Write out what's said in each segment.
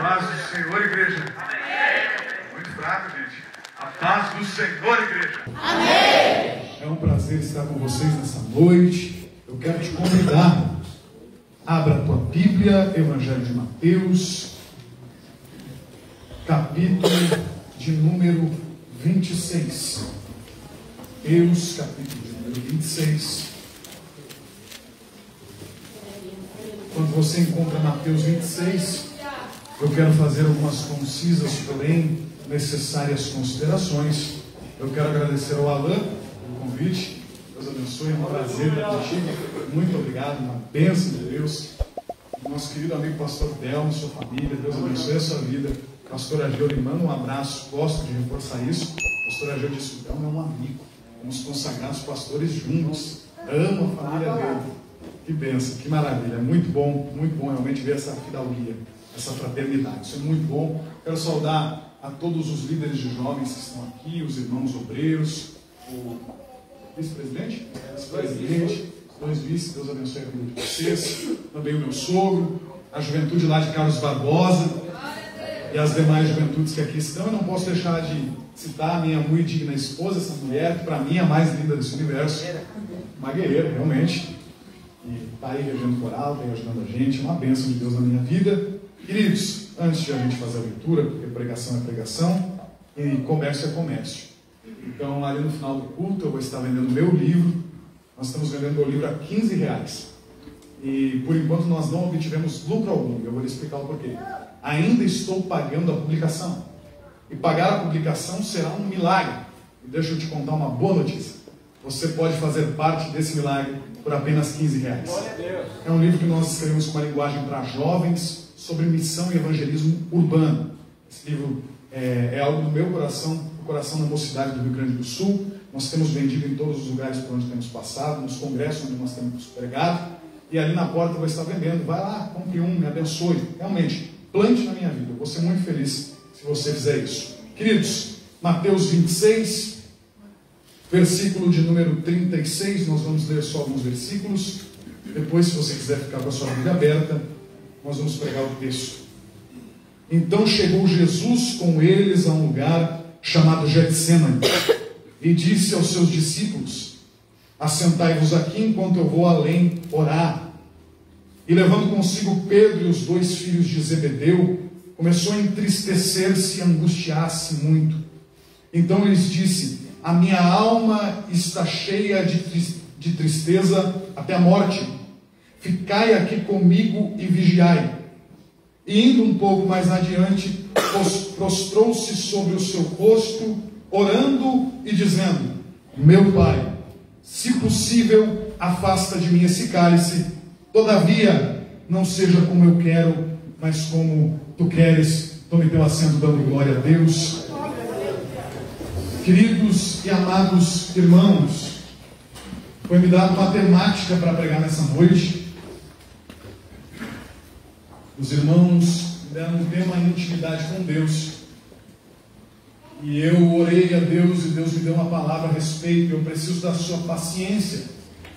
paz do Senhor, igreja. Amém. Muito fraco, gente. A paz do Senhor, igreja. Amém. É um prazer estar com vocês nessa noite. Eu quero te convidar. Abra a tua Bíblia, Evangelho de Mateus, capítulo de número 26. Mateus, capítulo de número 26. Quando você encontra Mateus 26, eu quero fazer algumas concisas, porém necessárias considerações. Eu quero agradecer ao Alan pelo convite. Deus abençoe, é um prazer estar contigo. Muito obrigado, uma bênção de Deus. Nosso querido amigo pastor Delmo, sua família, Deus abençoe a sua vida. Pastor Ageu, lhe manda um abraço, gosto de reforçar isso. Pastor Ageu disse: o Delmo é um amigo. Vamos consagrar os pastores juntos. Amo a família dele. Que bênção, que maravilha. Muito bom realmente ver essa fidalguia, essa fraternidade. Isso é muito bom. Quero saudar a todos os líderes de jovens que estão aqui, os irmãos obreiros, o vice-presidente, os dois vice, Deus abençoe a vida de vocês, também o meu sogro, a juventude lá de Carlos Barbosa e as demais juventudes que aqui estão. Eu não posso deixar de citar a minha muito digna esposa, essa mulher que para mim é a mais linda desse universo, uma guerreira realmente, e está aí regendo coral, está aí ajudando a gente, uma bênção de Deus na minha vida. Queridos, antes de a gente fazer a leitura, porque pregação é pregação e comércio é comércio, então ali no final do culto eu vou estar vendendo meu livro. Nós estamos vendendo meu livro a R$15 e por enquanto nós não obtivemos lucro algum. Eu vou lhe explicar o porquê. Ainda estou pagando a publicação, e pagar a publicação será um milagre. E deixa eu te contar uma boa notícia: você pode fazer parte desse milagre por apenas R$15. É um livro que nós escrevemos com uma linguagem para jovens sobre missão e evangelismo urbano. Esse livro é algo do meu coração, do coração da mocidade do Rio Grande do Sul. Nós temos vendido em todos os lugares por onde temos passado, nos congressos onde nós temos pregado, e ali na porta eu vou estar vendendo. Vai lá, compre um, me abençoe. Realmente, plante na minha vida. Eu vou ser muito feliz se você fizer isso. Queridos, Mateus 26, versículo de número 36, nós vamos ler só alguns versículos. Depois, se você quiser ficar com a sua Bíblia aberta, nós vamos pregar o texto. Então chegou Jesus com eles a um lugar chamado Getsêmani e disse aos seus discípulos: assentai-vos aqui enquanto eu vou além orar. E levando consigo Pedro e os dois filhos de Zebedeu, começou a entristecer-se e angustiar-se muito. Então lhes disse: a minha alma está cheia de tristeza até a morte. Ficai aqui comigo e vigiai. E indo um pouco mais adiante, prostrou-se sobre o seu rosto, orando e dizendo: meu Pai, se possível, afasta de mim esse cálice. Todavia, não seja como eu quero, mas como tu queres. Tome teu assento, dando glória a Deus. Queridos e amados irmãos, foi me dado uma temática para pregar nessa noite. Os irmãos me deram um tema: intimidade com Deus. E eu orei a Deus e Deus me deu uma palavra a respeito. Eu preciso da sua paciência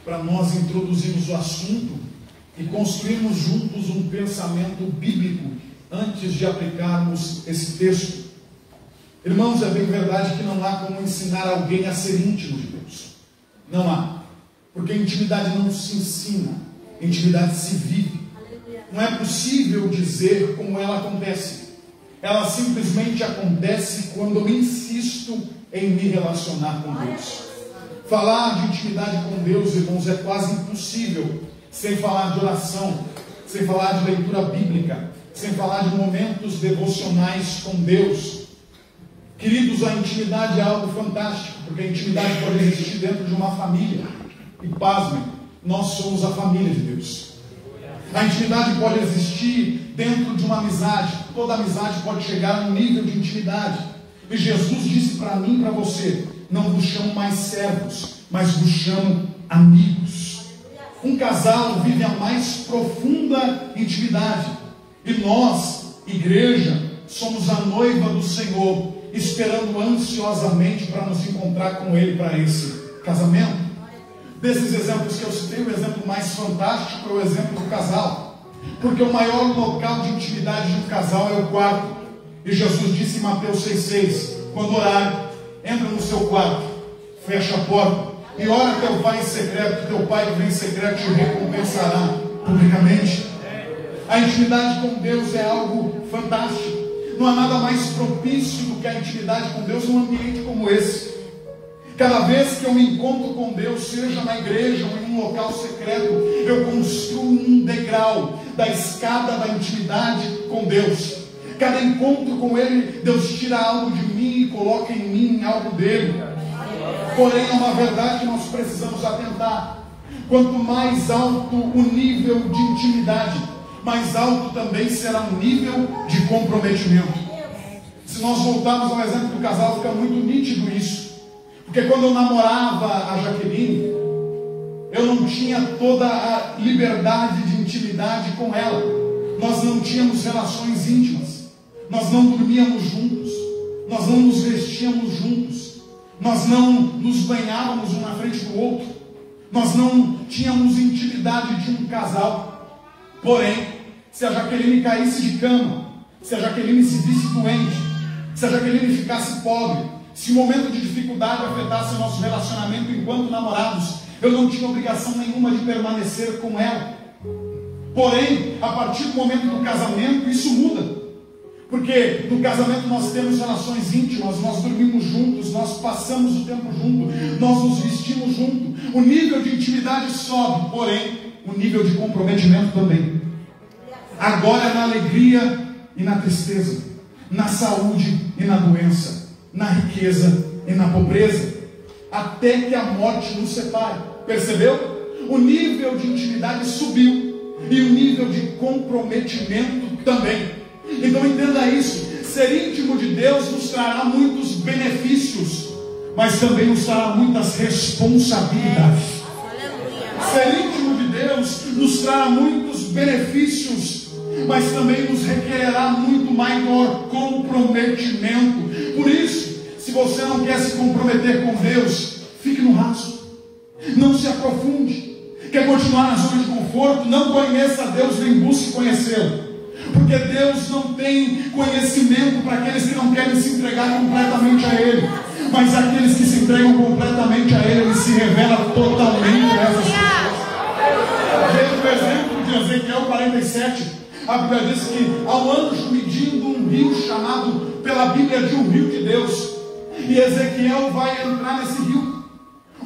para nós introduzirmos o assunto e construirmos juntos um pensamento bíblico antes de aplicarmos esse texto. Irmãos, é bem verdade que não há como ensinar alguém a ser íntimo de Deus. Não há. Porque intimidade não se ensina, intimidade se vive. Não é possível dizer como ela acontece. Ela simplesmente acontece quando eu insisto em me relacionar com Deus. Falar de intimidade com Deus, irmãos, é quase impossível sem falar de oração, sem falar de leitura bíblica, sem falar de momentos devocionais com Deus. Queridos, a intimidade é algo fantástico, porque a intimidade pode existir dentro de uma família. E pasmem, nós somos a família de Deus. A intimidade pode existir dentro de uma amizade. Toda amizade pode chegar a um nível de intimidade. E Jesus disse para mim e para você: não vos chamo mais servos, mas vos chamo amigos. Um casal vive a mais profunda intimidade. E nós, igreja, somos a noiva do Senhor, esperando ansiosamente para nos encontrar com Ele para esse casamento. Desses exemplos que eu citei, o exemplo mais fantástico é o exemplo do casal. Porque o maior local de intimidade de um casal é o quarto. E Jesus disse em Mateus 6,6: quando orar, entra no seu quarto, fecha a porta e ora a teu pai em secreto, que teu pai que vem em secreto te recompensará publicamente. A intimidade com Deus é algo fantástico. Não há nada mais propício do que a intimidade com Deus num ambiente como esse. Cada vez que eu me encontro com Deus, seja na igreja ou em um local secreto, eu construo um degrau da escada da intimidade com Deus. Cada encontro com Ele, Deus tira algo de mim e coloca em mim algo dele. Porém, é uma verdade que nós precisamos atentar. Quanto mais alto o nível de intimidade, mais alto também será o nível de comprometimento. Se nós voltarmos ao exemplo do casal, fica muito nítido isso. Porque quando eu namorava a Jaqueline, eu não tinha toda a liberdade de intimidade com ela. Nós não tínhamos relações íntimas. Nós não dormíamos juntos. Nós não nos vestíamos juntos. Nós não nos banhávamos um na frente do outro. Nós não tínhamos intimidade de um casal. Porém, se a Jaqueline caísse de cama, se a Jaqueline se visse doente, se a Jaqueline ficasse pobre, se o momento de dificuldade afetasse o nosso relacionamento enquanto namorados, eu não tinha obrigação nenhuma de permanecer com ela. Porém, a partir do momento do casamento, isso muda. Porque no casamento nós temos relações íntimas, nós dormimos juntos, nós passamos o tempo juntos, nós nos vestimos juntos. O nível de intimidade sobe, porém, o nível de comprometimento também. Agora é na alegria e na tristeza, na saúde e na doença, na riqueza e na pobreza, até que a morte nos separe. Percebeu? O nível de intimidade subiu e o nível de comprometimento também. Então entenda isso: ser íntimo de Deus nos trará muitos benefícios, mas também nos trará muitas responsabilidades. Ser íntimo de Deus nos trará muitos benefícios, mas também nos requererá muito maior comprometimento. Por isso, se você não quer se comprometer com Deus, fique no raso, não se aprofunde. Quer continuar na zona de conforto? Não conheça Deus, nem busque conhecê-lo. Porque Deus não tem conhecimento para aqueles que não querem se entregar completamente a Ele. Mas aqueles que se entregam completamente a Ele, Ele se revela totalmente a essas pessoas. Veja o exemplo de Ezequiel 47. A Bíblia diz que há um anjo medindo um rio chamado pela Bíblia de um rio de Deus. E Ezequiel vai entrar nesse rio.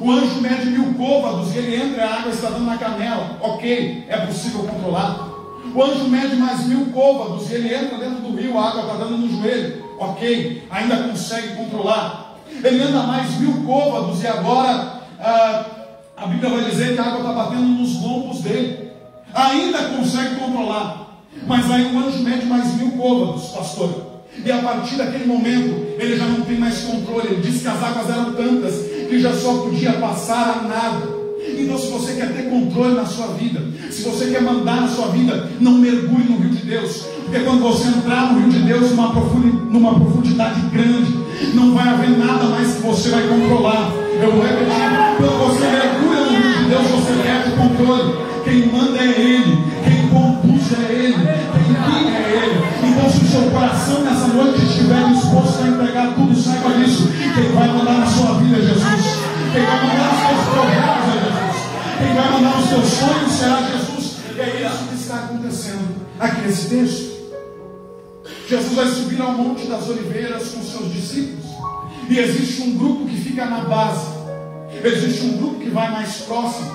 O anjo mede 1000 côvados e ele entra e a água está dando na canela. Ok, é possível controlar. O anjo mede mais 1000 côvados e ele entra dentro do rio, a água está dando no joelho. Ok, ainda consegue controlar. Ele anda mais 1000 côvados e agora a Bíblia vai dizer que a água está batendo nos lombos dele. Ainda consegue controlar. Mas aí o anjo mede mais 1000 côvados, pastor. E a partir daquele momento, ele já não tem mais controle. Ele diz que as águas eram tantas que já só podia passar a nada. Então, se você quer ter controle na sua vida, se você quer mandar na sua vida, não mergulhe no rio de Deus. Porque quando você entrar no rio de Deus numa profundidade grande, não vai haver nada mais que você vai controlar. Eu vou repetir: quando você mergulha no rio de Deus, você perde o controle. Quem manda é Ele, quem conduz é Ele, quem guia é Ele. Então, se o seu coração nessa noite estiver disposto a entregar tudo, saiba disso: quem vai mandar na sua vida é Jesus. Quem vai mandar os seus projetos é Jesus. Quem vai mandar os seus sonhos será Jesus. E é isso que está acontecendo aqui nesse texto. Jesus vai subir ao Monte das Oliveiras com seus discípulos. E existe um grupo que fica na base. Existe um grupo que vai mais próximo.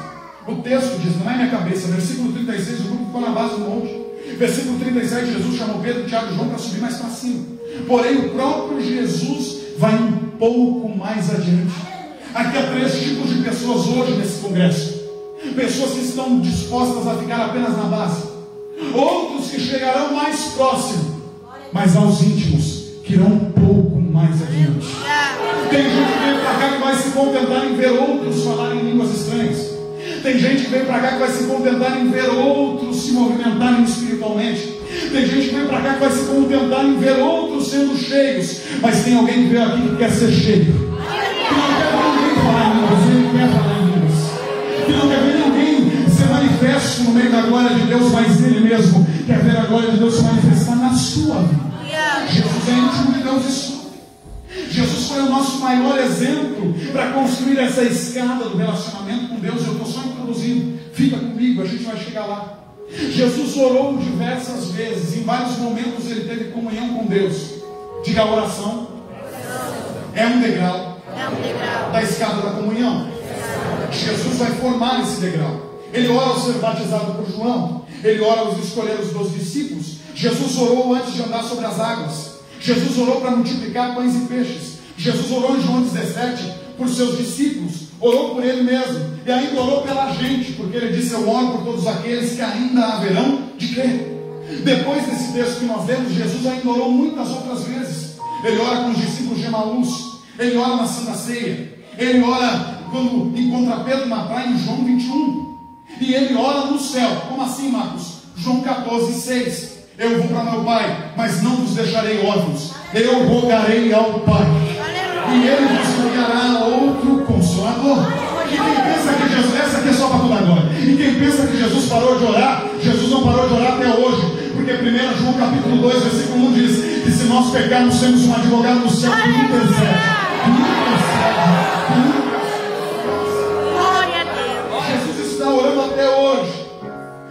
O texto diz, não é minha cabeça, versículo 36, o grupo ficou na base do monte. Versículo 37, Jesus chamou Pedro, Tiago e João para subir mais para cima. Porém, o próprio Jesus vai um pouco mais adiante. Aqui há 3 tipos de pessoas hoje nesse congresso. Pessoas que estão dispostas a ficar apenas na base. Outros que chegarão mais próximo, mas aos íntimos, que irão um pouco mais adiante. Tem gente que vem para cá que vai se contentar em ver outros falarem línguas estranhas. Tem gente que vem para cá que vai se contentar em ver outros se movimentarem espiritualmente. Tem gente que vem para cá que vai se contentar em ver outros sendo cheios. Mas tem alguém que veio aqui que quer ser cheio, que não quer ver ninguém falar em línguas, ele quer falar em línguas, que não quer ver ninguém ser manifesto no meio da glória de Deus, mas Ele mesmo quer ver a glória de Deus se manifestar na sua vida. Jesus é íntimo de Deus isso. Jesus foi o nosso maior exemplo para construir essa escada do relacionamento com Deus. Eu estou só introduzindo, fica comigo, a gente vai chegar lá. Jesus orou diversas vezes, em vários momentos ele teve comunhão com Deus. Diga, a oração é um degrau da escada da comunhão. Jesus vai formar esse degrau. Ele ora ao ser batizado por João, ele ora ao escolher os 12 discípulos. Jesus orou antes de andar sobre as águas. Jesus orou para multiplicar pães e peixes. Jesus orou em João 17 por seus discípulos, orou por ele mesmo, e ainda orou pela gente, porque ele disse: eu oro por todos aqueles que ainda haverão de crer. Depois desse texto que nós lemos, Jesus ainda orou muitas outras vezes. Ele ora com os discípulos de Emaús, ele ora na Santa Ceia, ele ora quando encontra Pedro na praia em João 21, e ele ora no céu. Como assim, Marcos? João 14:6. Eu vou para meu Pai, mas não vos deixarei órfãos. Eu rogarei ao Pai, e Ele vos enviará outro Consolador. E quem pensa que Jesus, essa aqui é só para toda agora. E quem pensa que Jesus parou de orar, Jesus não parou de orar até hoje. Porque 1 João capítulo 2, versículo 1 diz que se nós pecarmos, temos um advogado no céu que intercede. Jesus está orando até hoje.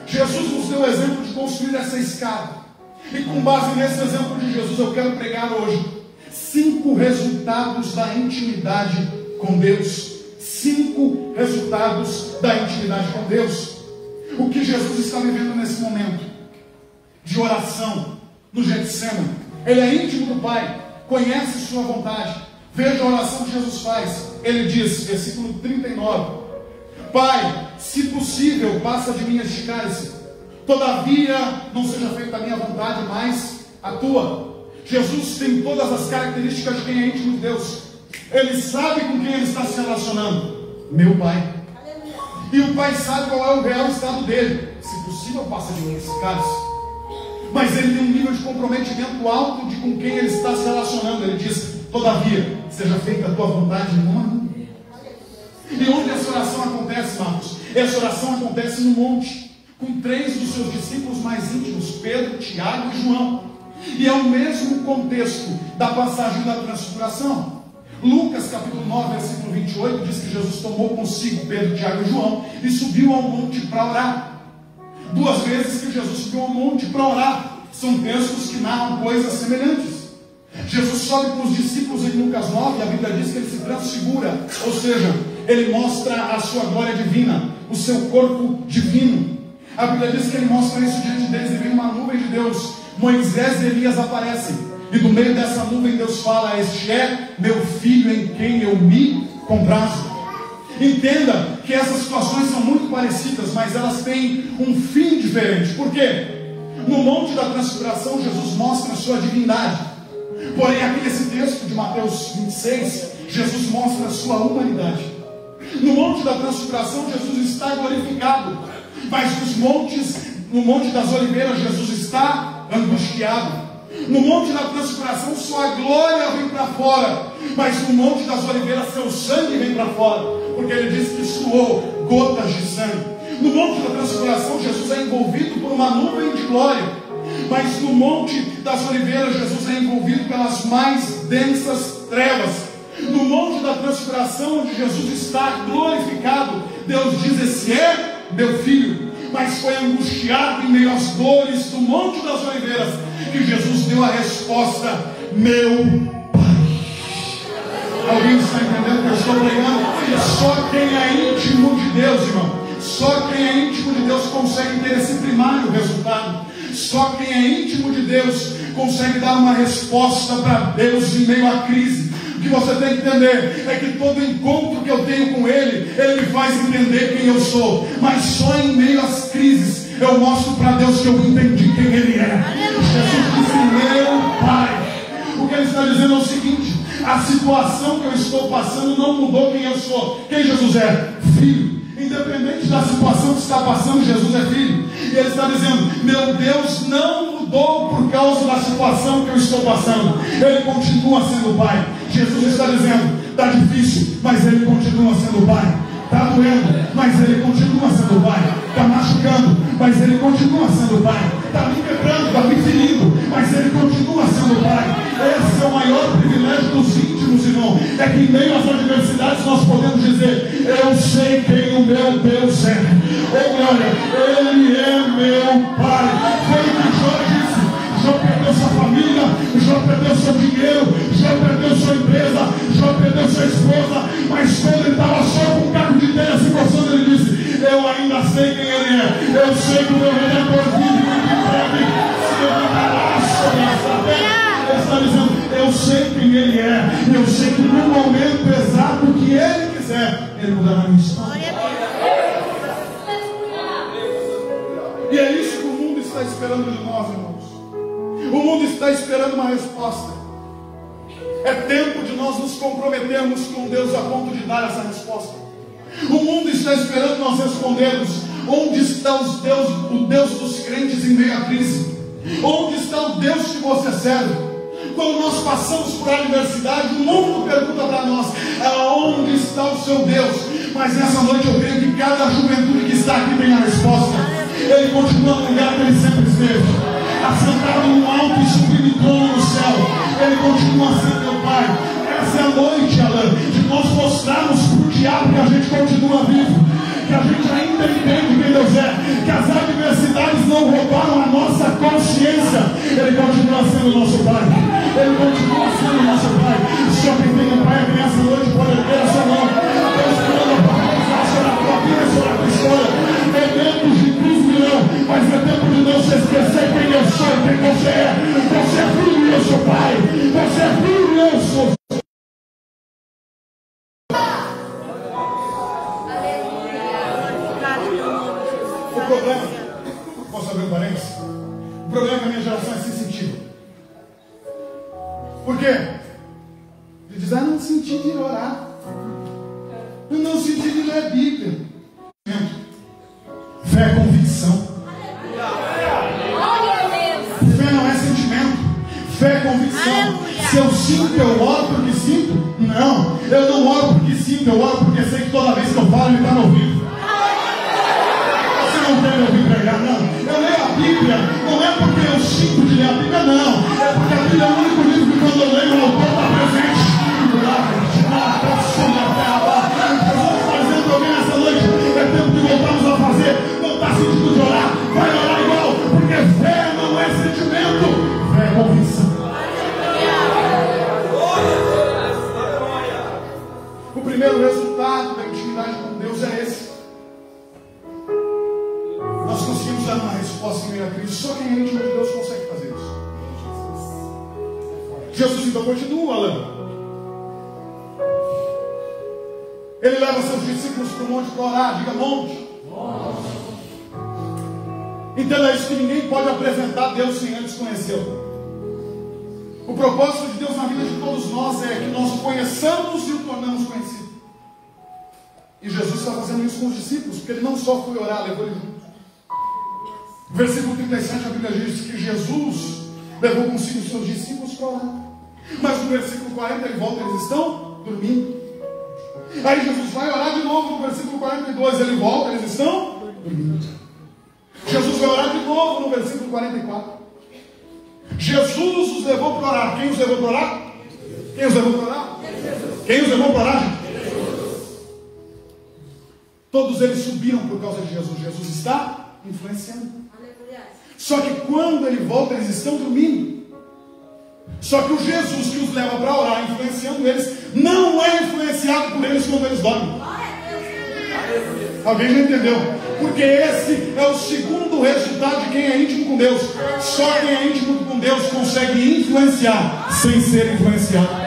Jesus nos deu o exemplo de construir essa escada. E com base nesse exemplo de Jesus, eu quero pregar hoje 5 resultados da intimidade com Deus. 5 resultados da intimidade com Deus. O que Jesus está vivendo nesse momento de oração no Getsemane. Ele é íntimo do Pai, conhece sua vontade. Veja a oração que Jesus faz. Ele diz, versículo 39: Pai, se possível, passa de mim este cálice. Todavia, não seja feita a minha vontade, mas a tua. Jesus tem todas as características de quem é íntimo de Deus. Ele sabe com quem ele está se relacionando. Meu Pai. E o Pai sabe qual é o real estado dele. Se possível, passa de mim esse cálice. Mas ele tem um nível de comprometimento alto de com quem ele está se relacionando. Ele diz: todavia, seja feita a tua vontade, não a minha. E onde essa oração acontece, Marcos? Essa oração acontece no monte, com 3 dos seus discípulos mais íntimos, Pedro, Tiago e João. E é o mesmo contexto da passagem da transfiguração. Lucas capítulo 9, versículo 28 diz que Jesus tomou consigo Pedro, Tiago e João e subiu ao monte para orar. 2 vezes que Jesus subiu ao monte para orar. São textos que narram coisas semelhantes. Jesus sobe com os discípulos em Lucas 9, a Bíblia diz que ele se transfigura, ou seja, ele mostra a sua glória divina, o seu corpo divino. A Bíblia diz que ele mostra isso diante deles, e vem uma nuvem de Deus. Moisés e Elias aparecem, e do meio dessa nuvem Deus fala: este é meu filho em quem eu me comprazo. Entenda que essas situações são muito parecidas, mas elas têm um fim diferente. Por quê? No Monte da Transfiguração Jesus mostra a sua divindade. Porém, aqui nesse texto de Mateus 26, Jesus mostra a sua humanidade. No Monte da Transfiguração Jesus está glorificado, mas no Monte das Oliveiras Jesus está angustiado. No Monte da Transfiguração sua glória vem para fora, mas no Monte das Oliveiras seu sangue vem para fora, porque ele diz que suou gotas de sangue. No Monte da Transfiguração Jesus é envolvido por uma nuvem de glória, mas no Monte das Oliveiras Jesus é envolvido pelas mais densas trevas. No Monte da Transfiguração, onde Jesus está glorificado, Deus diz: esse é meu filho. Mas foi angustiado em meio às dores do Monte das Oliveiras que Jesus deu a resposta: meu Pai. Alguém está entendendo o que eu estou pregando? Só quem é íntimo de Deus, irmão, só quem é íntimo de Deus consegue ter esse primário resultado. Só quem é íntimo de Deus consegue dar uma resposta para Deus em meio à crise. O que você tem que entender é que todo encontro que eu tenho com Ele, Ele me faz entender quem eu sou. Mas só em meio às crises eu mostro para Deus que eu entendi quem Ele é. Jesus disse: meu Pai. O que Ele está dizendo é o seguinte: a situação que eu estou passando não mudou quem eu sou. Quem Jesus é? Filho. Independente da situação que está passando, Jesus é filho. E Ele está dizendo: meu Deus não mudou por causa da situação que eu estou passando. Ele continua sendo Pai. Jesus está dizendo: está difícil, mas Ele continua sendo Pai. está doendo, mas Ele continua sendo Pai. Está machucando, mas Ele continua sendo Pai. Está me quebrando, está me ferindo, mas Ele continua sendo Pai. Esse é o maior privilégio dos íntimos, irmão. É que em meio às adversidades nós podemos dizer: eu sei quem o meu Deus é. Ou olha, Ele é meu Pai. Foi o que Jó disse. Jó perdeu sua família, Jó perdeu seu dinheiro, Jó perdeu sua empresa, Jó perdeu sua esposa, mas quando ele estava só com um caco de terra se coçando, ele disse: eu ainda sei quem Ele é. Eu sei que o meu Redentor vive e em breve se levantará sobre essa terra. Ele está dizendo: eu sei quem Ele é, eu sei que no momento exato que Ele quiser, Ele mudará a minha história. E é isso que o mundo está esperando de nós, irmãos. O mundo está esperando uma resposta. É tempo de nós nos comprometermos com Deus a ponto de dar essa resposta. O mundo está esperando nós respondermos: onde está o Deus dos crentes em meio à crise? Onde está o Deus que você serve? Quando nós passamos por adversidade, o mundo pergunta para nós: aonde está o seu Deus? Mas nessa noite eu creio que cada juventude que está aqui tem a resposta. Ele continua no lugar que Ele sempre esteve, assentado num alto e sublime trono no céu. Ele continua sendo meu Pai. Essa é a noite, Alan, de nós mostrarmos para o diabo que a gente continua vivo, que a gente ainda entende quem Deus é, que as adversidades não roubaram a nossa consciência. Ele continua sendo nosso Pai. Ele continua sendo nosso Pai. Só quem tem um Pai aqui nessa noite pode ter essa mão. Deus manda para realizar sobre a tua vida, sobre a tua história. É tempo de crise, não, mas é tempo de não se esquecer quem eu sou e quem você é. Você é filho e eu sou Pai. Você é filho e eu sou. O problema, posso abrir um parênteses? O problema da minha geração é sem sentido. Por quê? Ele diz: não senti de orar, eu não senti de ler a Bíblia. Fé é convicção. Fé não é sentimento. Fé é convicção. Se eu sinto, eu oro porque sinto? Não, eu não oro porque sinto, eu oro porque sei que toda vez que eu falo Ele está me ouvindo. Você não quer me ouvir pregar, não. Eu leio a Bíblia, não é porque eu sinto de ler a Bíblia, não. É porque a Bíblia é o único livro que quando eu leio o autor está presente. Jesus fazendo alguém nessa noite. É tempo de voltarmos a fazer. Não está sentindo de orar, vai orar igual, porque fé não é sentimento, fé é convicção. O primeiro resultado da intimidade com Deus é esse. Nós conseguimos dar uma resposta em meio à crise. Só quem é íntimo de Deus consegue fazer isso. Jesus então continua, Alan. Ele leva seus discípulos para o monte para orar. Diga monte. Entenda isso, que ninguém pode apresentar Deus sem antes conhecê-lo. O propósito de Deus na vida de todos nós é que nós conheçamos e o tornamos conhecido. E Jesus está fazendo isso com os discípulos, porque Ele não só foi orar, levou ele junto. No versículo 37 a Bíblia diz que Jesus levou consigo os seus discípulos para orar. Mas no versículo 40 ele volta, eles estão dormindo. Aí Jesus vai orar de novo no versículo 42, ele volta, eles estão dormindo. Jesus vai orar de novo no versículo 44. Jesus os levou para orar. Quem os levou para orar? Quem os levou para orar? Quem os levou para orar? Todos eles subiram por causa de Jesus. Jesus está influenciando. Só que quando ele volta, eles estão dormindo. Só que o Jesus que os leva para orar, influenciando eles, não é influenciado por eles quando eles dormem. Alguém já entendeu? Porque esse é o segundo resultado de quem é íntimo com Deus. Só quem é íntimo com Deus consegue influenciar sem ser influenciado.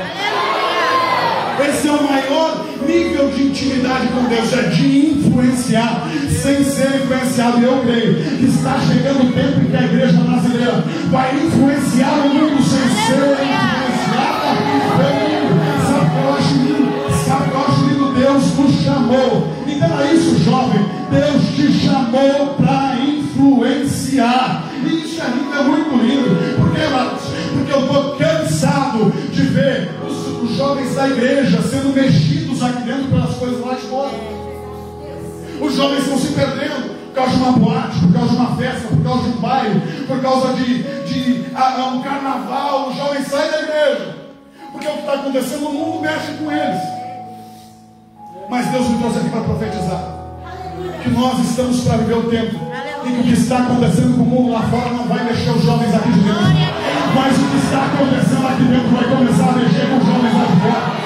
Esse é o maior nível de intimidade com Deus, é de influenciar sem ser influenciado. E eu creio que está chegando o tempo em que a igreja brasileira vai influenciar o mundo sem ser influenciada pelo mundo. Sabe o que eu acho lindo? Sabe o que eu acho lindo? Deus nos chamou. Entenda isso, jovem. Deus te chamou para influenciar. E isso é lindo, é muito lindo. Por quê, Marcos? Porque eu estou cansado de ver os jovens da igreja sendo mexidos aqui dentro pelas coisas lá de fora. Os jovens estão se perdendo por causa de uma boate, por causa de uma festa, por causa de um baile, por causa de um carnaval. Os jovens saem da igreja, porque o que está acontecendo no mundo mexe com eles. Mas Deus me trouxe aqui para profetizar que nós estamos para viver o tempo e que o que está acontecendo com o mundo lá fora não vai mexer os jovens aqui de dentro, mas o que está acontecendo aqui dentro vai começar a mexer com os jovens lá de fora.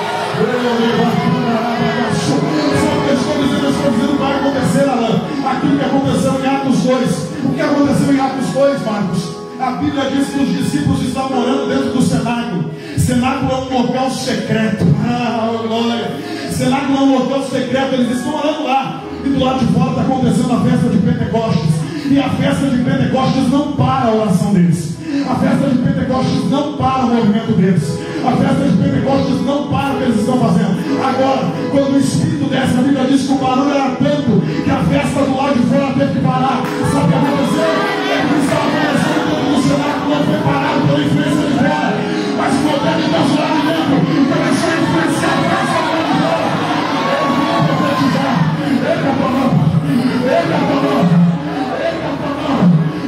Eu estou dizendo que vai acontecer, Alan, aquilo que aconteceu em Atos 2. O que aconteceu em Atos 2, Marcos? A Bíblia diz que os discípulos estavam orando dentro do cenáculo. Cenáculo é um local secreto. Glória! Cenáculo é um local secreto. Eles estão orando lá. E do lado de fora está acontecendo a festa de Pentecostes. E a festa de Pentecostes não para a oração deles. A festa de Pentecostes não para o movimento deles. A festa de Pentecostes não para o que eles estão fazendo. Agora, quando o Espírito desce, a Bíblia diz que o barulho era tanto que a festa do lado de fora teve que parar. Sabe o que aconteceu? É que estava acontecendo dentro do cenáculo, não foi parado pela influência de fora. Mas o poder de Deus lá de dentro começou a influenciar a festa do lado de fora. Eu vou profetizar.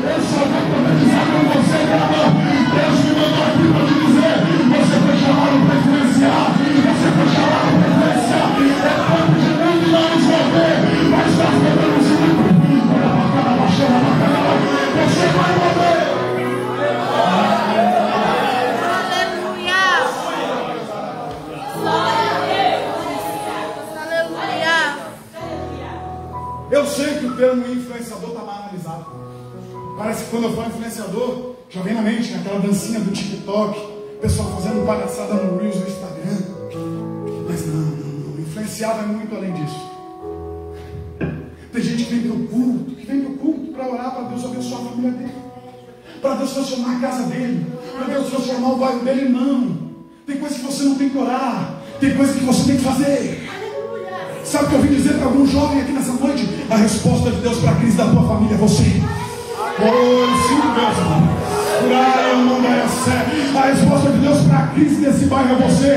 Eu só vou profetizar com você, meu amor. Deus me mandou aqui para te dizer: você foi chamado para influenciar, você foi chamado para influenciar. É tempo de mundo não nos mover, mas nós devemos ir. Você vai mover. Eu sei que o termo influenciador está banalizado. Parece que quando eu falo influenciador, já vem na mente aquela dancinha do TikTok, o pessoal fazendo palhaçada no Reels do Instagram. Mas não. Influenciar vai muito além disso. Tem gente que vem para o culto para orar para Deus abençoar a família dele, para Deus transformar a casa dele, para Deus transformar o bairro dele. Não. Tem coisa que você não tem que orar, tem coisa que você tem que fazer. Sabe o que eu vim dizer para algum jovem aqui nessa noite? A resposta de Deus para a crise da tua família é você. Sim mesmo. A resposta de Deus para a crise desse bairro é você.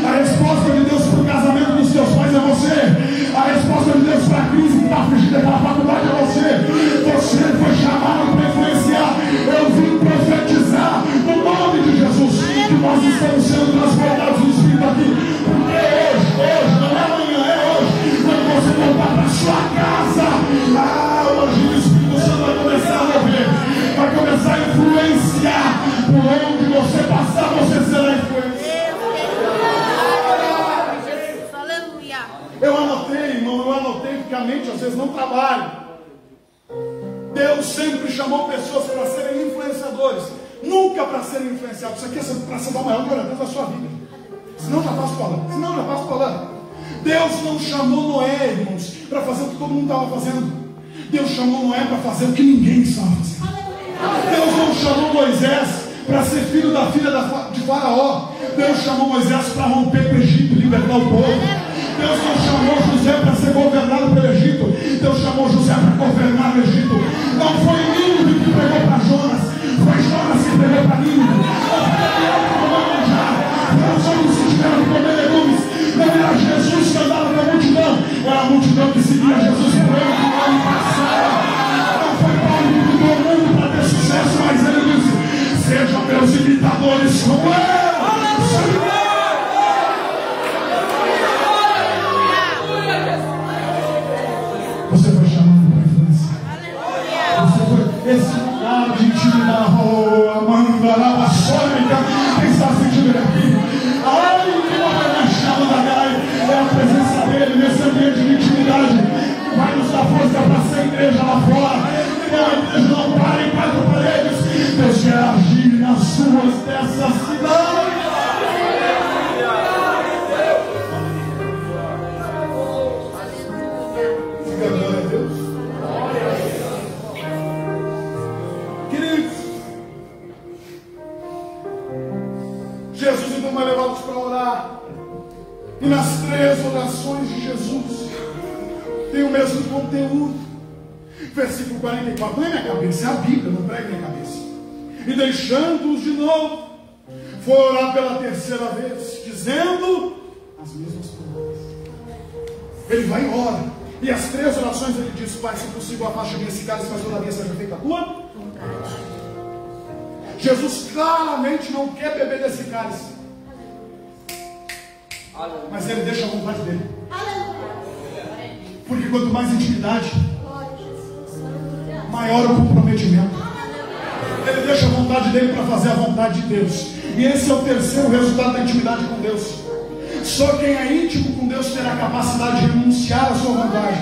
A resposta de Deus para o casamento dos teus pais é você. A resposta de Deus para a crise que está afligindo daquela faculdade é você. Você foi chamado para influenciar. Eu vim profetizar no nome de Jesus que nós estamos sendo transformados no Espírito aqui. Porque hoje, não é amanhã, é hoje. Quando você voltar para a sua casa, hoje o Espírito Santo vai começar a mover, vai começar a influenciar. Por onde você passar, você será influenciado. Eu anotei, irmão, porque a mente às vezes não trabalha. Deus sempre chamou pessoas para serem influenciadores, nunca para serem influenciados. Isso aqui é para ser o maior glória a Deus da sua vida. Senão já passo para lá. Deus não chamou Noé, irmãos, para fazer o que todo mundo estava fazendo. Deus chamou Noé para fazer o que ninguém estava fazendo. Deus não chamou Moisés para ser filho da filha de Faraó. Deus chamou Moisés para romper com o Egito e libertar o povo. Deus não chamou José para ser governado pelo Egito. Deus chamou José para governar o Egito. Não foi Nínive que pregou para Jonas, foi Jonas que pregou para Nínive. Não somos que tiveram que comer legumes. Não era Jesus que andava com a multidão, era a multidão que seguia Jesus por ele no ano passado. Não foi Paulo que mudou o mundo para ter sucesso, mas ele disse: sejam meus imitadores como eu. Você foi chamado para influenciar. Você foi esse lugar de intimidar. Amanda, lava sônica. Quem está sentindo ele aqui? Ai, que não é chama da Gai. É a presença dele nesse ambiente de intimidade que vai nos dar força para ser igreja lá fora. Que não, a igreja não para em quatro paredes. Deus quer agir nas ruas dessa cidade. Glória a Deus. Queridos, Jesus então vai levá-los para orar. E nas 3 orações de Jesus tem o mesmo conteúdo. Versículo 44, não é minha cabeça, é a Bíblia, não prega minha cabeça. E deixando-os de novo, foi orar pela 3ª vez, dizendo as mesmas palavras. Ele vai e ora. E as 3 orações ele diz: Pai, se possível, afaste-me esse cálice, mas todavia seja feita a tua vontade. Jesus claramente não quer beber desse cálice, mas ele deixa a vontade dele. Porque quanto mais intimidade, maior o comprometimento. Ele deixa a vontade dele para fazer a vontade de Deus. E esse é o terceiro resultado da intimidade com Deus. Só quem é íntimo com Deus terá a capacidade de renunciar à sua vontade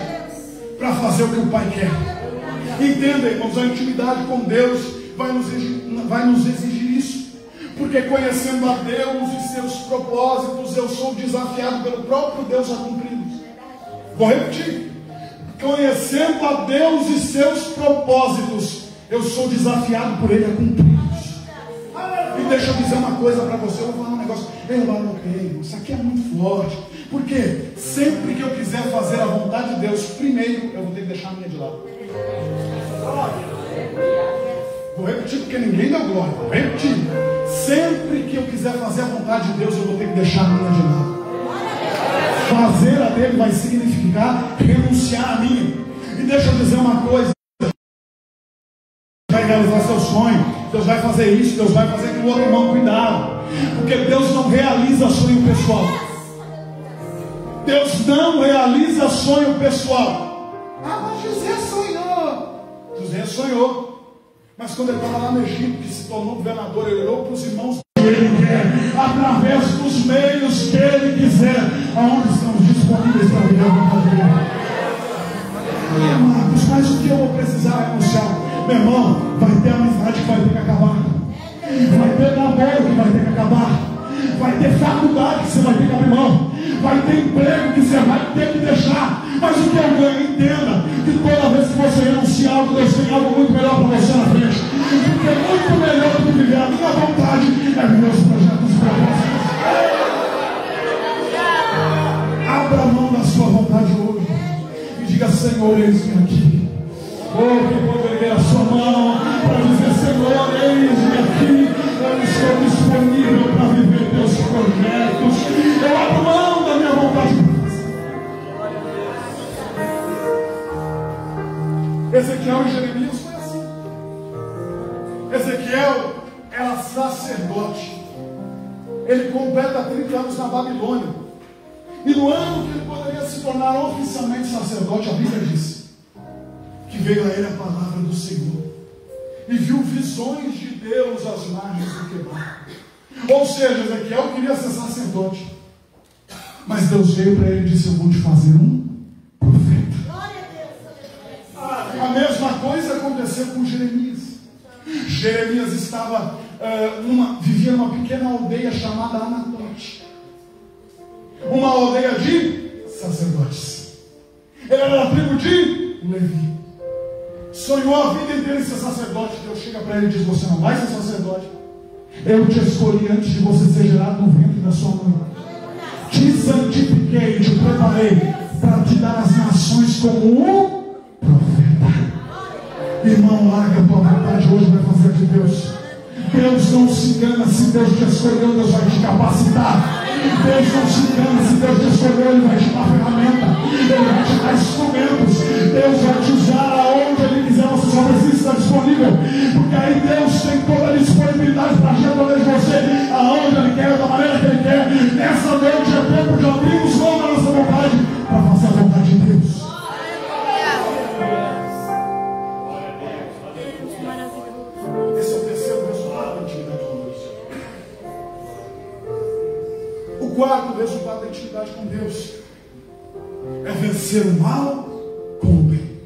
para fazer o que o Pai quer. Entenda, irmãos, a intimidade com Deus vai nos exigir isso. Porque conhecendo a Deus e seus propósitos, eu sou desafiado pelo próprio Deus a cumpri-los. Vou repetir. Conhecendo a Deus e seus propósitos, eu sou desafiado por Ele a cumpri-los. E deixa eu dizer uma coisa para você. Eu vou falar um negócio. Isso aqui é muito forte. Porque sempre que eu quiser fazer a vontade de Deus, primeiro eu vou ter que deixar a minha de lado. Vou repetir porque ninguém deu glória. Vou repetir. Sempre que eu quiser fazer a vontade de Deus, eu vou ter que deixar a minha de lado. Fazer a dele vai significar renunciar a minha. E deixa eu dizer uma coisa. Vai realizar seu sonho. Deus vai fazer isso, Deus vai fazer aquilo outro. Irmão, cuidado. Porque Deus não realiza sonho pessoal. Deus não realiza sonho pessoal. Mas José sonhou. José sonhou. Mas quando ele estava lá no Egito, que se tornou governador, ele olhou para os irmãos que ele quer, através dos meios que ele quiser. Aonde estamos disponíveis para viver a vontade dele? Amados, mas o que eu vou precisar renunciar? Meu irmão, vai ter amizade que vai ter que acabar. Vai ter namoro que vai ter que acabar. Vai ter faculdade que você vai ter que abrir mão. Vai ter emprego que você vai ter que deixar. Mas o que eu ganho, entenda que toda vez que você renunciar algo, Deus tem algo muito melhor para você na frente. Porque é muito melhor do que viver a minha vontade é viver os projetos e propósitos. Abra a mão da sua vontade hoje e diga: Senhor, eis-me aqui. Oh, que pode erguer a sua mão para dizer: Senhor, eis-me aqui. Eu estou disponível para viver teus projetos. Eu abro mão da minha vontade. Ezequiel e Jeremias foi assim. Ezequiel era sacerdote. Ele completa 30 anos na Babilônia. E no ano que ele poderia se tornar oficialmente sacerdote, a Bíblia diz que veio a ele a palavra do Senhor e viu visões de Deus às margens do Quebar. Ou seja, Ezequiel queria ser sacerdote, mas Deus veio para ele e disse: eu vou te fazer um profeta. A mesma coisa aconteceu com Jeremias. Jeremias estava vivia numa pequena aldeia chamada Anatote, uma aldeia de sacerdotes. Ele era da tribo de Levi. Sonhou a vida inteira em ser sacerdote. Deus chega para ele e diz: você não vai ser sacerdote. Eu te escolhi antes de você ser gerado no ventre da sua mãe. Te santifiquei, te preparei para te dar as nações como um profeta. Irmão, larga a tua vontade hoje, vai fazer de Deus. Deus não se engana. Se Deus te escolheu, Deus vai te capacitar. Deus não se engana. Se Deus te escolheu, Ele vai te dar ferramenta, Ele vai te dar instrumentos. Deus vai te usar aonde Ele quiser. Você só precisa estar disponível, porque aí Deus tem toda a disponibilidade para agir através de você, aonde Ele quer, da maneira que Ele quer. Nessa noite é tempo de abrirmos mão da nossa vontade para fazer a vontade de Deus. Esse é o terceiro resultado da intimidade com Deus. O quarto resultado da intimidade com Deus é vencer o mal com o bem.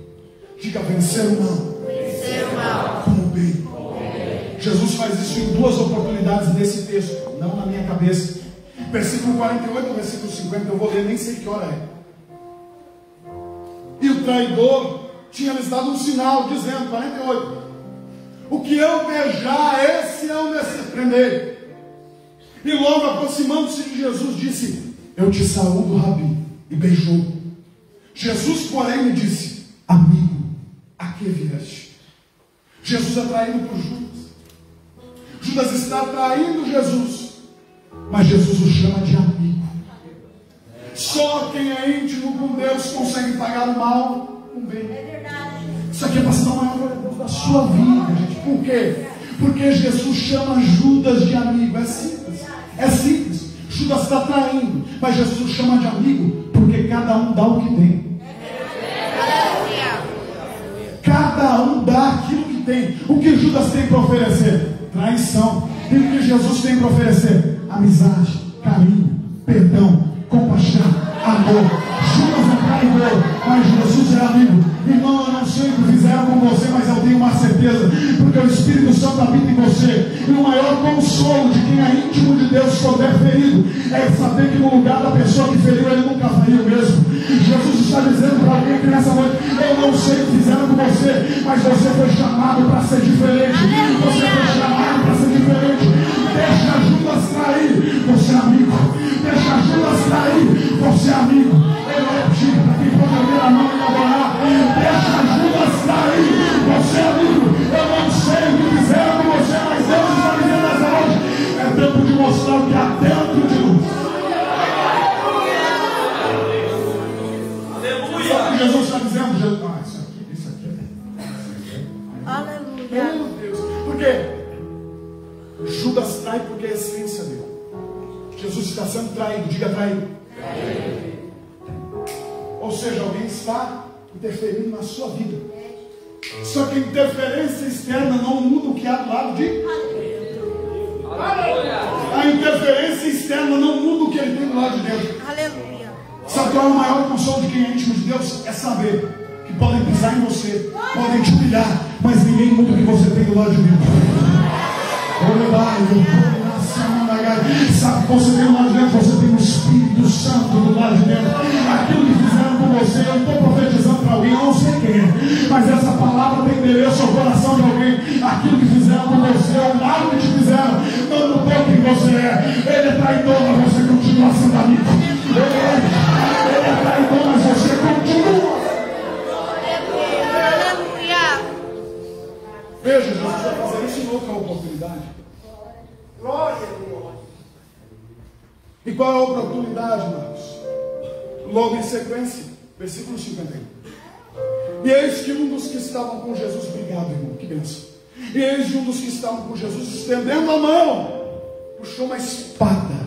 Diga: vencer o mal, com o bem. Jesus faz isso em 2 oportunidades nesse texto, não na minha cabeça. Versículo 48 ou versículo 50, eu vou ler, nem sei que hora é. E o traidor tinha lhes dado um sinal, dizendo, 48: o que eu beijar, esse eu prender. E logo aproximando-se de Jesus, disse: eu te saúdo, Rabi. E beijou. Jesus, porém, lhe disse: amigo, a que vieste? Jesus é traído por Judas. Judas está traindo Jesus, mas Jesus o chama de amigo. Só quem é íntimo com Deus consegue pagar o mal com o bem. Isso aqui é para se dar uma glória a Deus da sua vida, gente. Por quê? Porque Jesus chama Judas de amigo. É simples. É simples. Judas está traindo, mas Jesus o chama de amigo porque cada um dá o que tem. Cada um dá aquilo que tem. O que Judas tem para oferecer? Traição. E o que Jesus tem para oferecer? Amizade, carinho, perdão, compaixão, amor. Judas é traidor, mas Jesus é amigo. Irmão, eu não sei o que fizeram com você, mas eu tenho uma certeza, porque o Espírito Santo habita em você. E o maior consolo de quem é íntimo de Deus quando é ferido é saber que no lugar da pessoa que feriu, ele nunca feriu mesmo. Jesus está dizendo para alguém que nessa noite: eu não sei o que fizeram com você, mas você foi chamado para ser diferente. Você foi chamado para ser diferente. Deixa Judas trair, você é amigo. Deixa Judas trair, você é amigo. Eu não digo para quem pode abrir a mão e adorar. Deixa Judas trair, você é amigo. Eu não sei o que fizeram com você, mas Deus está dizendo nessa noite: é tempo de mostrar o que há dentro de nós. Jesus está dizendo, isso aqui. Aleluia. Meu Deus. Por quê? Judas trai porque é a essência dele. Jesus está sendo traído. Diga traído. Ou seja, alguém está interferindo na sua vida. Só que a interferência externa não muda o que há do lado de. A interferência externa não muda o que ele tem do lado de dentro. Aleluia. Sabe qual é o maior consolo de quem é íntimo de Deus? É saber que podem pisar em você, podem te humilhar, mas ninguém muda o que você tem do lado de dentro. Sabe que você tem do lado de dentro? Você tem o Espírito Santo do lado de dentro. Aquilo que fizeram com você, eu não estou profetizando para alguém, eu não sei quem é, mas essa palavra tem endereço ao coração de alguém. Aquilo que fizeram com você, o mal que te fizeram, não mudou quem você é. Ele é traidor, mas você continua sendo amigo. Ele é traidor, mas você continua. Veja, Jesus vai fazer isso em outra oportunidade. Glória a Deus. E qual é a oportunidade, irmãos? Logo em sequência, versículo 51. E eis que um dos que estavam com Jesus, obrigado, irmão, que bênção. E eis que um dos que estavam com Jesus, estendendo a mão, puxou uma espada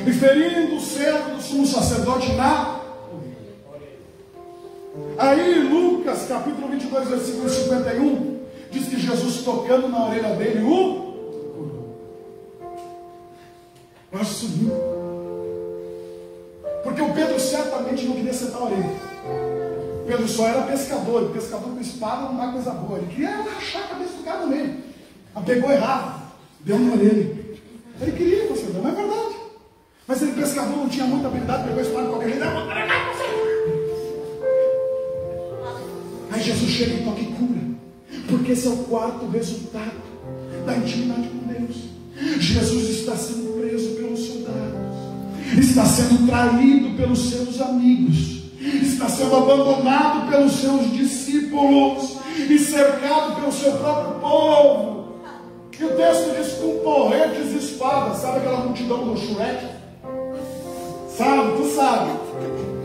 e ferindo o servo do sumo sacerdote na. Aí Lucas capítulo 22 versículo 51 diz que Jesus, tocando na orelha dele, o curou. Eu acho isso lindo, porque o Pedro certamente não queria sentar a orelha. Pedro só era pescador, e pescador com espada não dá coisa boa. Ele queria rachar a cabeça do cara no meio. Mas pegou errado, deu na orelha. Ele queria que você deu, não é verdade. Mas ele, pescador, não tinha muita habilidade, pegou a espada de qualquer jeito. Aí Jesus chega e toca e cura. Porque esse é o quarto resultado da intimidade com Deus. Jesus está sendo preso pelos soldados, está sendo traído pelos seus amigos, está sendo abandonado pelos seus discípulos e cercado pelo seu próprio povo. E o texto diz: com porretes e espadas. Sabe aquela multidão do Shrek? Sabe, tu sabe.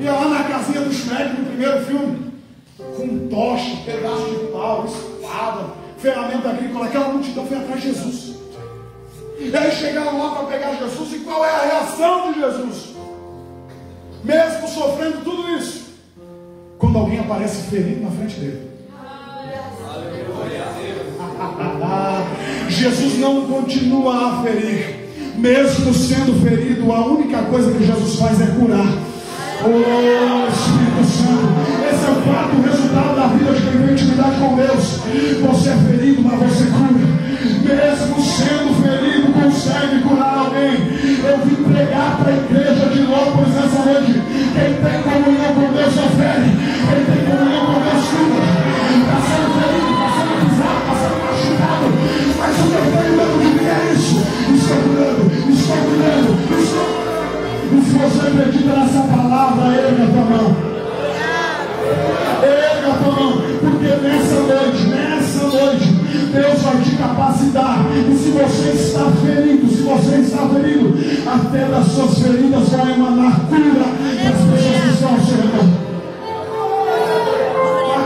Ia lá na casinha do Shrek no primeiro filme, com tocha, pedaço de pau, espada, ferramenta agrícola. Aquela multidão foi atrás de Jesus. E aí chegaram lá para pegar Jesus. E qual é a reação de Jesus? Mesmo sofrendo tudo isso, quando alguém aparece ferido na frente dele. Jesus não continua a ferir. Mesmo sendo ferido, a única coisa que Jesus faz é curar. Oh, Espírito Santo, esse é o quarto resultado da vida de quem tem intimidade com Deus. Você é ferido, mas você cura. Mesmo sendo ferido, consegue curar alguém. Eu vim pregar para a igreja de Lópolis nessa noite. Quem tem comunhão com Deus sofre. Quem tem comunhão com Deus cura. Está sendo ferido, está sendo pisado, está sendo machucado, mas o que eu tenho medo de mim é isso. Estou curando, estou curando, estou curando. E se você acredita nessa palavra, erga a tua mão. Erga a tua mão. Porque nessa noite, Deus vai te capacitar. E se você está ferido, se você está está ferido, até das suas feridas vai emanar cura das pessoas que estão ao seu redor.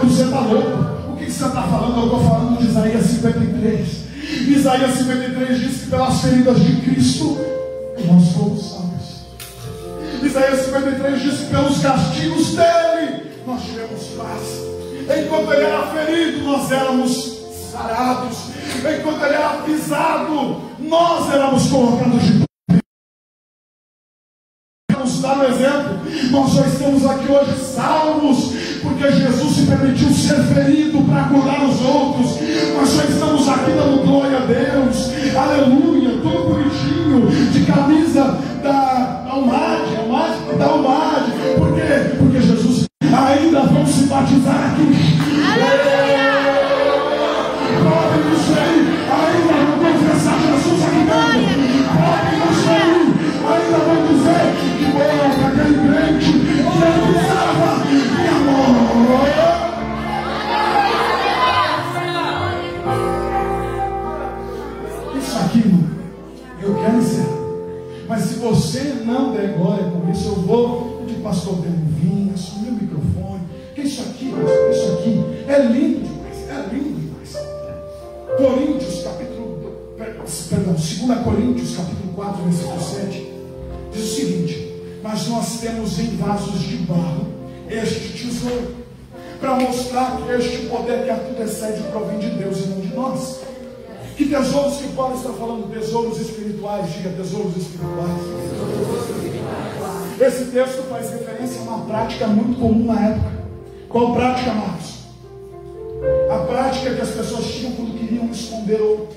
Você está louco? O que você está falando? Eu estou falando de Isaías 53. Isaías 53 diz que pelas feridas de Cristo nós fomos salvos. Isaías 53 diz que pelos castigos dele nós tivemos paz. Enquanto ele era ferido, nós éramos sarados. Enquanto ele era pisado, nós éramos colocados de pé. Vamos dar um exemplo. Nós só estamos aqui hoje salvos porque Jesus se permitiu ser ferido para curar os outros. Nós só estamos aqui dando glória a Deus, aleluia, tudo bonitinho, de camisa da Almade. Por quê? Porque Jesus ainda vão se batizar aqui. Podem nos ver, ainda vão confessar Jesus aqui dentro. Podem nos ver, ainda vão dizer que para aquele crente que ele estava em amor. Isso aqui, mano, eu quero encerrar. Mas se você não der glória com isso, eu vou pedir o pastor Demovinho, assumir o microfone. Que isso aqui é lindo demais. É lindo demais. 2 Coríntios, capítulo 4, versículo 7, diz o seguinte: mas nós temos em vasos de barro este tesouro, para mostrar que este poder que a tudo excede provém de Deus e não de nós. Que tesouros que Paulo está falando? Tesouros espirituais. Diga, tesouros espirituais. Esse texto faz referência a uma prática muito comum na época. Qual prática, Marcos? A prática que as pessoas tinham quando queriam esconder ouro.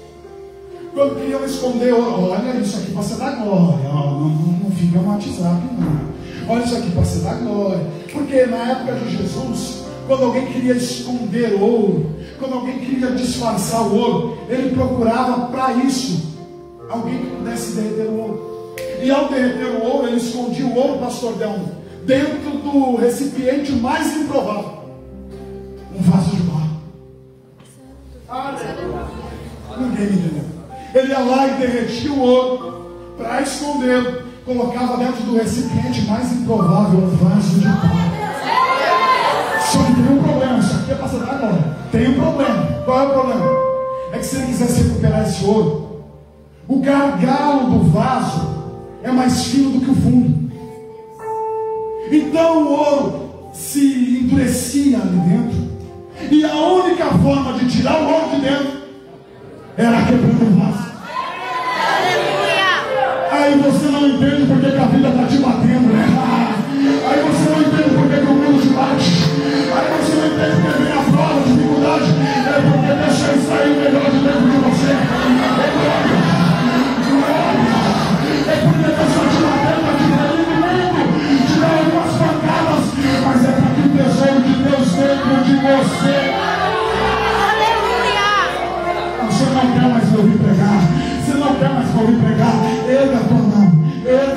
Quando queriam esconder ouro, olha isso aqui para você dar glória. Não fica no WhatsApp, não. Olha isso aqui para você dar glória. Porque na época de Jesus, quando alguém queria esconder ouro, quando alguém queria disfarçar o ouro, ele procurava para isso alguém que pudesse derreter o ouro. E ao derreter o ouro, ele escondia o ouro, pastor Delmo, dentro do recipiente mais improvável, um vaso de barro. Ninguém me entendeu. Ele ia lá e derretia o ouro para escondê-lo, colocava dentro do recipiente mais improvável, um vaso de barro. Só que tem um problema. Isso aqui é para você dar agora. Tem um problema. Qual é o problema? É que se ele quisesse recuperar esse ouro, o gargalo do vaso é mais fino do que o fundo. Então o ouro se endurecia ali dentro, e a única forma de tirar o ouro de dentro era quebrando o vaso. Aí você não entende porque que a vida está te batendo, né? Aí você não entende porque que o mundo te bate. Aí você não entende porque vem a prova, a dificuldade. É porque deixa eu sair melhor de dentro de você. É glória. É porque deixa eu te bater, para te cair no mundo, te dar algumas pancadas, mas é para que o tesouro de Deus dentro de você. Você não quer mais me ouvir pregar. Você não quer mais me ouvir pregar. Erga a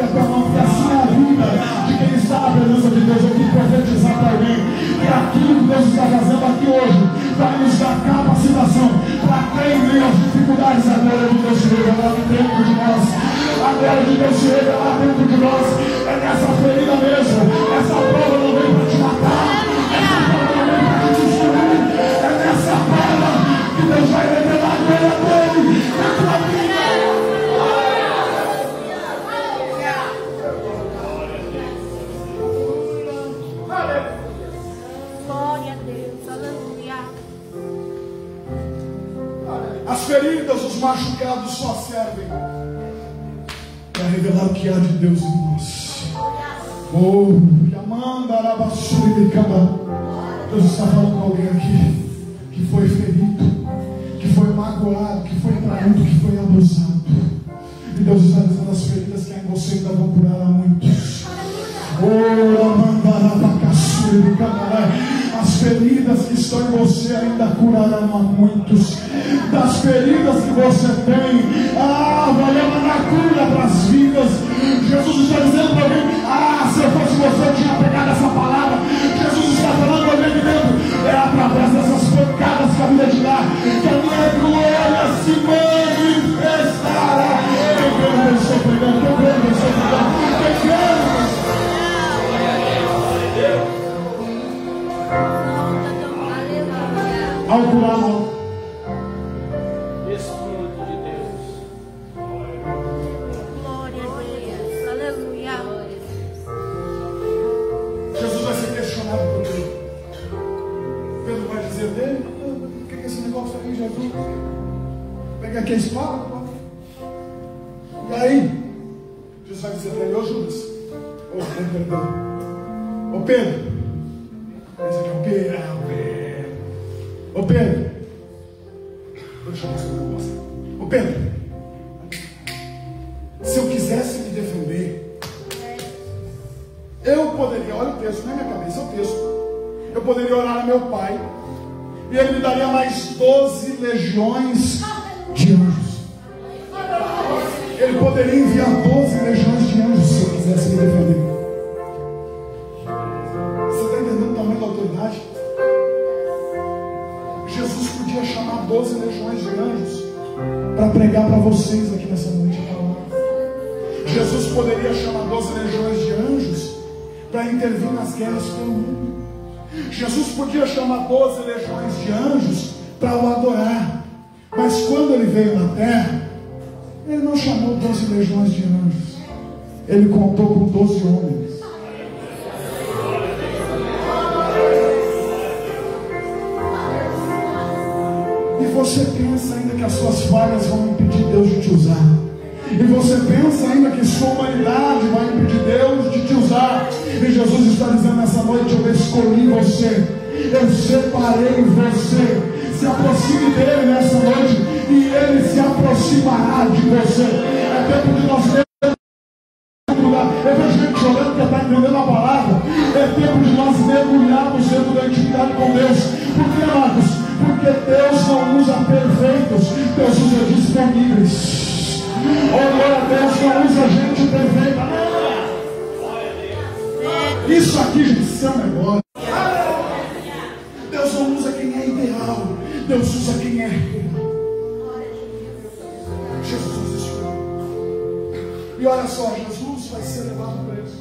tua mão, porque assim é a vida de quem está na presença de Deus. Eu quero profetizar para alguém que aquilo que Deus está fazendo aqui hoje vai nos dar capacitação para ter em meio às dificuldades. A glória de Deus se revelar dentro de nós. A glória de Deus se revelar dentro de nós. É nessa ferida mesmo. Essa prova não vem para te matar. Essa prova não vem para te destruir. É nessa prova que Deus vai revelar a glória dele na tua vida. Glória a Deus, aleluia. As feridas, os machucados só servem para revelar o que há de Deus em nós. Oh, Deus está falando com alguém aqui que foi ferido, que foi magoado, que foi traído, que foi abusado. E Deus está dizendo: as feridas que há em você ainda vão curar a muitos. As feridas que estão em você ainda curarão a muitos. Das feridas que você tem, vai levar cura para as vidas. Jesus está dizendo para mim: se eu fosse você, eu tinha pegado essa palavra. Jesus está falando para mim dentro: é através dessas pancadas que a vida te dá que a minha glória se manifestará. Eu estou pregando que a espada? E aí, Jesus vai dizer para ele: ô Judas, ô Pedro, esse aqui é o Pedro, ô Pedro, deixa eu mostrar um negócio. Ô Pedro, se eu quisesse me defender, eu poderia, olha o texto, não é minha cabeça, é o texto. Eu poderia orar a meu pai, e ele me daria mais 12 legiões de anjos. Ele poderia enviar 12 legiões de anjos se eu quisesse me defender. Você está entendendo o tamanho da autoridade? Jesus podia chamar 12 legiões de anjos para pregar para vocês aqui nessa noite. Jesus poderia chamar 12 legiões de anjos para intervir nas guerras pelo mundo. Jesus podia chamar 12 legiões de anjos para o adorar. Mas quando ele veio na terra, ele não chamou 12 legiões de anjos. Ele contou com 12 homens. E você pensa ainda que as suas falhas vão impedir Deus de te usar. E você pensa ainda que sua humanidade vai impedir Deus de te usar. E Jesus está dizendo nessa noite: eu escolhi você, eu separei você. Se aproxime dele nessa noite, e ele se aproximará de você. É tempo de nós termos. Eu vejo gente chorando porque está entendendo a palavra. É tempo de nós mergulharmos dentro da intimidade com Deus. Por que, Marcos? Porque Deus não usa perfeitos, Deus usa disponíveis. Oh, glória a Deus, não usa gente perfeita. Isso aqui, gente, isso é um negócio. Deus não usa quem é ideal, Deus usa quem é real. Jesus usa isso. E olha só, Jesus vai ser levado preso.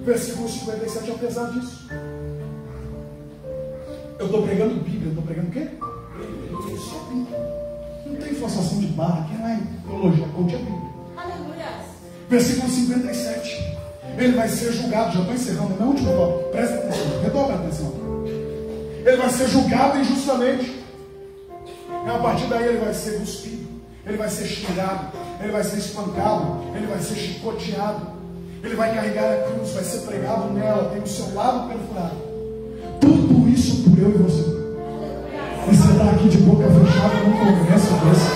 Versículo 57, apesar disso. Eu estou pregando Bíblia, eu estou pregando o quê? Só Bíblia. Não tem forçação de barra, aqui não é teologia, conte a Bíblia. Aleluia. Versículo 57. Ele vai ser julgado, já estou encerrando, é meu último tópico, presta atenção, redobra a atenção. Ele vai ser julgado injustamente. E a partir daí ele vai ser cuspido, ele vai ser xingado, ele vai ser espancado, ele vai ser chicoteado, ele vai carregar a cruz, vai ser pregado nela, tem o seu lado perfurado. Tudo isso por eu e você. E você está aqui de boca fechada num congresso desse.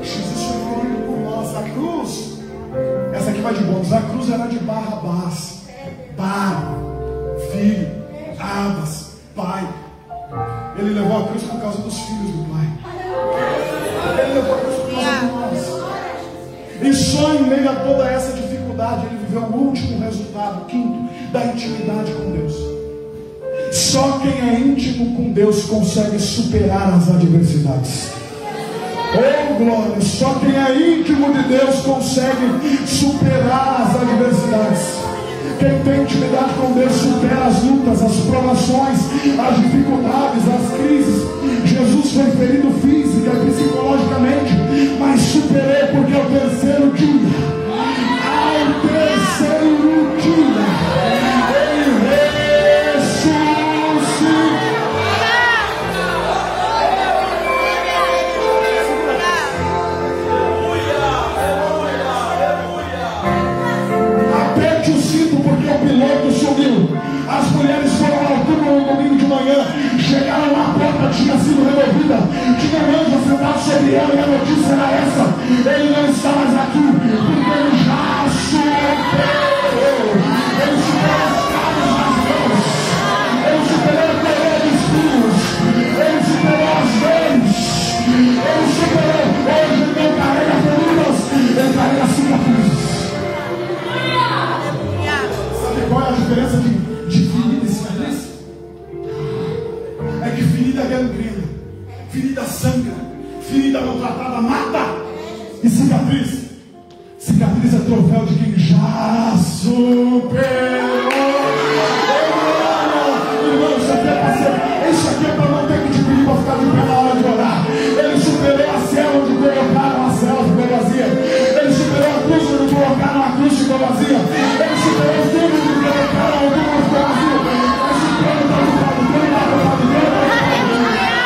Jesus foi ferido por nós. A cruz, essa aqui vai de bônus. A cruz era de Barrabás. Bar, filho, Abas, pai. Ele levou a cruz por causa dos filhos do pai. Ele levou a cruz por causa de nós. E só em meio a toda essa dificuldade ele viveu o último resultado, o quinto, da intimidade com Deus. Só quem é íntimo com Deus consegue superar as adversidades. Oh glória! Só quem é íntimo de Deus consegue superar as adversidades. Quem tem intimidade com Deus supera as lutas, as provações, as dificuldades, as crises. Jesus foi ferido física e psicologicamente, mas superei porque ao terceiro dia, ele ressuscitou. Aperte o cinto porque o piloto subiu. As mulheres foram ao túmulo no domingo de manhã, chegaram lá, a porta tinha sido removida, tinha um anjo sentado sobre ela, e a notícia era essa: ele não está mais aqui, porque ele já superou. Ele superou as carnes nas mãos, ele superou a coroa de espinhos, ele superou as dores, ele superou. Hoje ele não carrega feridas, ele carrega cicatrizes. Sabe qual é a diferença de ferida e cicatriz? É que ferida gangrena, ferida sangra, ferida maltratada mata. E cicatriz é troféu de quem já superou. Irmão, isso aqui é para não ter que te pedir para ficar de pé na hora de orar. Ele superou a cela onde colocaram a cela, ficou vazia. Ele superou a cruz onde colocaram a cruz, ficou vazia. Ele superou o túmulo onde colocaram o túmulo, ficou vazio. Mas o trono está ocupado, o trono está ocupado, o trono está ocupado.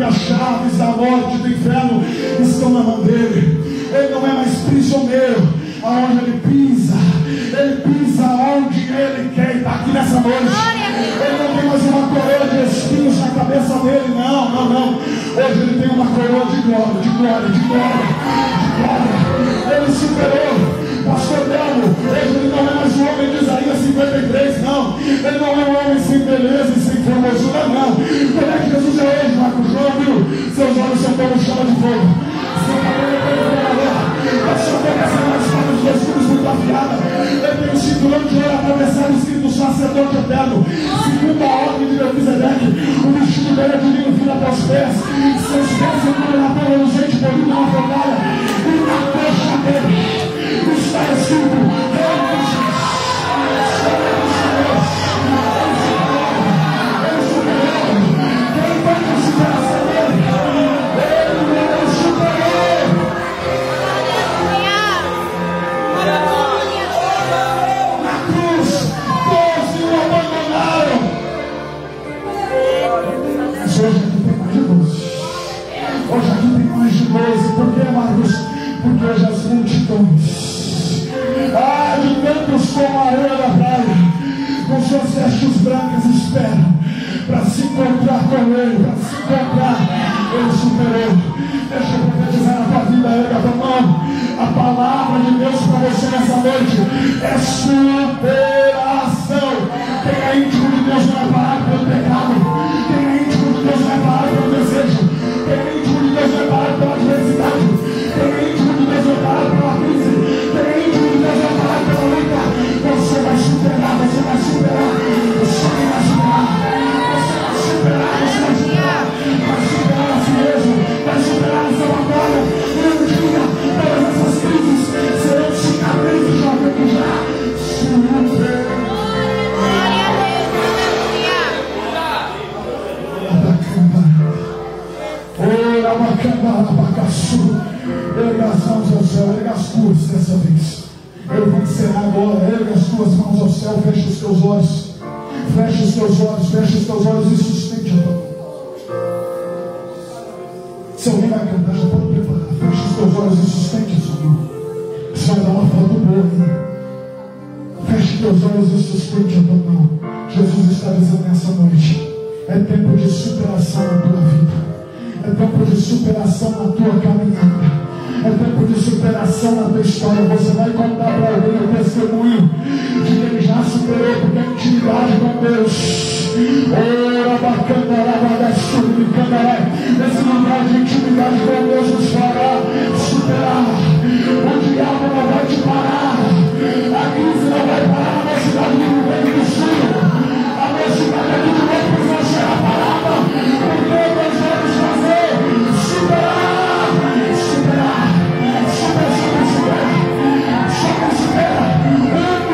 porque as chaves da morte, do inferno estão na mão dele. Ele não é mais prisioneiro aonde ele pisa onde ele quer. Está aqui nessa noite. Ele não tem mais uma coroa de espinhos na cabeça dele, não. Hoje ele tem uma coroa de glória. Ele superou. Pastor Delmo, hoje ele não é mais um homem de Isaías 53, não. Ele não é um homem sem beleza e sem formosura, não. Como é que Jesus é hoje, Marcos João, viu? Seus olhos são como chama de fogo. Seu cabelo é como voador. A sua boca será a espada de dois gumes muito afiada. Ele tem um cinturão de ouro atravessado escrito sacerdote eterno. Segundo a ordem de Melquisedeque, o vestido dele é de linho fino até os pés. Seus pés seguram na terra luzente, polido na fornalha. E na coxa dele está escrito porque hoje as multidões, de tantos como a areia da praia, com suas vestes brancas esperam para se encontrar com ele, ele superou. Deixa eu profetizar na tua vida, erga a tua mão. A palavra de Deus para você nessa noite é superação. Quem é íntimo de Deus não é parado pelo pecado. Quem é íntimo de Deus não é parado pelo desejo. Quem é íntimo de Deus não é parado pela adversidade. Quem é íntimo de Deus não é parado pela crise. Quem é íntimo de Deus não é parado pela luta. Você vai superar. Você vai superar. Vai superar a si mesmo. Vai superar a sua batalha. E um dia todas essas crises serão cicatrizes jogando já. Erga as mãos ao céu, erga as tuas dessa vez. Eu vou encerrar agora. Erga as tuas mãos ao céu, fecha os teus olhos. Fecha os teus olhos e sustente a tua mão. Se alguém vai cantar, já pode preparar. Fecha os teus olhos e sustente a sua mão. Isso vai dar uma foto boa aí. Feche os teus olhos e sustente a tua mão. Jesus está dizendo nessa noite: é tempo de superação na tua vida. É tempo de superação na tua caminhada. É tempo de superação na tua história. Você vai contar para alguém o testemunho de que ele já superou, porque a intimidade com Deus. Esse lugar de intimidade com Deus nos fará superar. O diabo não vai te parar. A crise não vai parar na cidade do Rio Grande do Sul. A mocidade aqui de Lopes não será parada. Porque nós vamos fazer superar. Supera. Um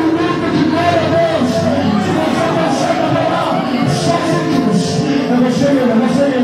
minuto de glória a Deus. Se você consegue adorar, só sentimos. É você ele.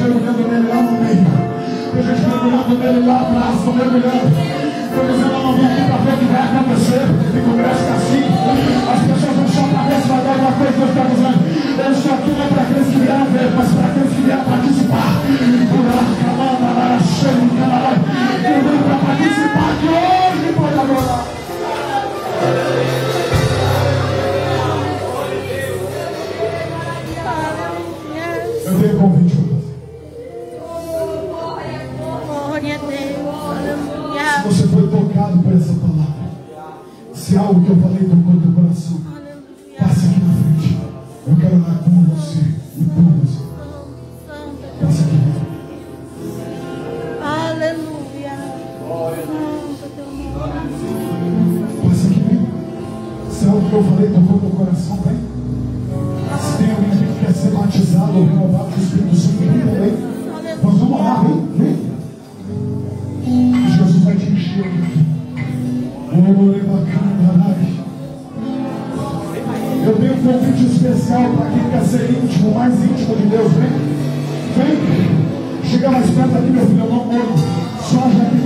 mergulhando nele lá no meio. Tem gente mergulhando nele lá atrás, estão mergulhando. Estão dizendo algo que eu falei tocou teu coração, Aleluia. passa aqui na frente. Eu quero orar com você e por você. Passa aqui. Aleluia. Santo teu nome. Passa aqui, vem. Se algo que eu falei tocou teu coração, vem. Se tem alguém aqui que quer ser batizado ou renovado com o Espírito Santo, vem também. Nós vamos orar, vem. Jesus vai te encher aqui. Eu tenho um convite especial para quem quer ser íntimo, mais íntimo de Deus. Vem. Chega mais perto aqui, meu filho. Eu não morro. Só já que